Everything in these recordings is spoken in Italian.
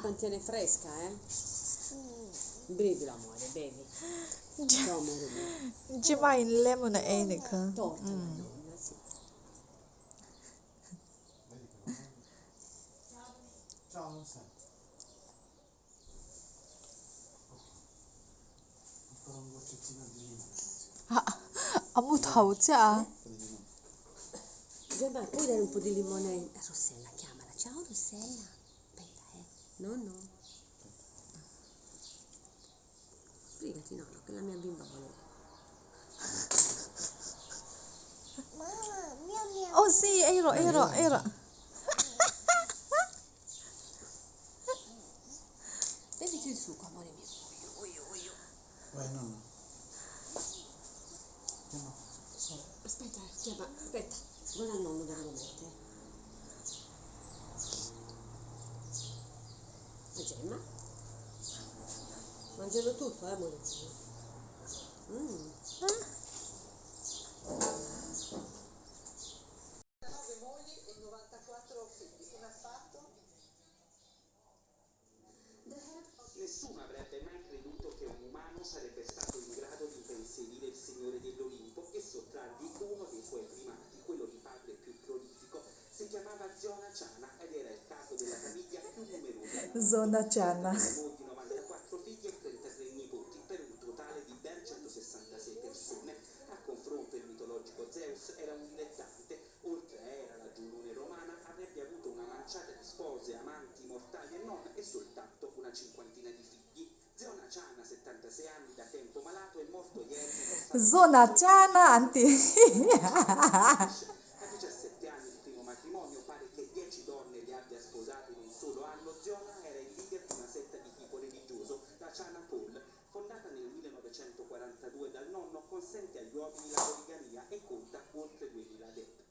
mantiene fresca, eh? Bevi l'amore, bevi. Ci vai in lemonade Torta la nonna, sì. Ciao, non sei. Ancora un goccettino di limone. 아무 다 오지 않아? Gemma, puoi dare un po' di limone a Rossella? Chiamala. Ciao Rossella. Aspetta, No, no. Sbrigati, no, che la mia bimba vuole. Oh sì, ero. Beviti il succo, amore mio. Vai, nonna. Chiama. Aspetta, chiama, aspetta. Guarda il nonno dove lo mette. La Gemma? Mangiano tutto, amore mio. Nessuno avrebbe mai creduto che un umano sarebbe stato in grado di impensierire il Signore dell'Olimpo e sottrargli uno dei suoi primati, quello di padre più prolifico. Si chiamava Zona Chana ed era il capo della famiglia più numerosa. Zona Chana. Mogli, 94 figli e 33 nipoti, per un totale di ben 166 persone. A confronto il mitologico Zeus era un dilettante, oltre a Era, la Giunone romana, avrebbe avuto una manciata di spose, amanti, mortali e non, e soltanto una cinquantina di figli. Zona Chana, 76 anni, da tempo malato, è morto ieri. Zona Chana, anti. A 17 anni di primo matrimonio, pare che 10 donne li abbia sposate in un solo anno. Zona era il leader di una setta di tipo religioso, la Chana Pol, fondata nel 1942 dal nonno, consente agli uomini la poligamia e conta oltre 2000 adepti.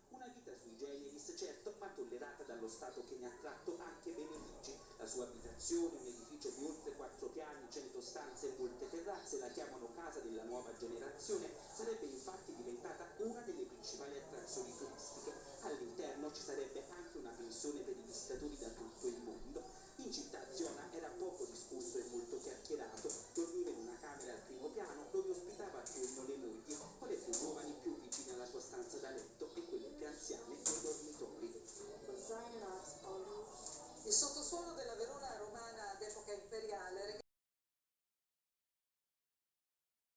Una vita sui generis, certo, ma tollerata dallo Stato che ne ha tratto anche benefici. La sua abitazione, un edificio di oltre 4 piani, 100 stanze e molte terrazze, la chiamano casa della nuova generazione, sarebbe infatti diventata una delle principali attrazioni turistiche. All'interno ci sarebbe anche una pensione per i visitatori da tutto il mondo. In città Zona era poco discusso e molto chiacchierato, dormiva in una camera al primo piano dove ospitava attorno le mogli, quelle più giovani più vicine alla sua stanza da letto e quelle più anziane nei dormitori. Il sottosuolo della Verona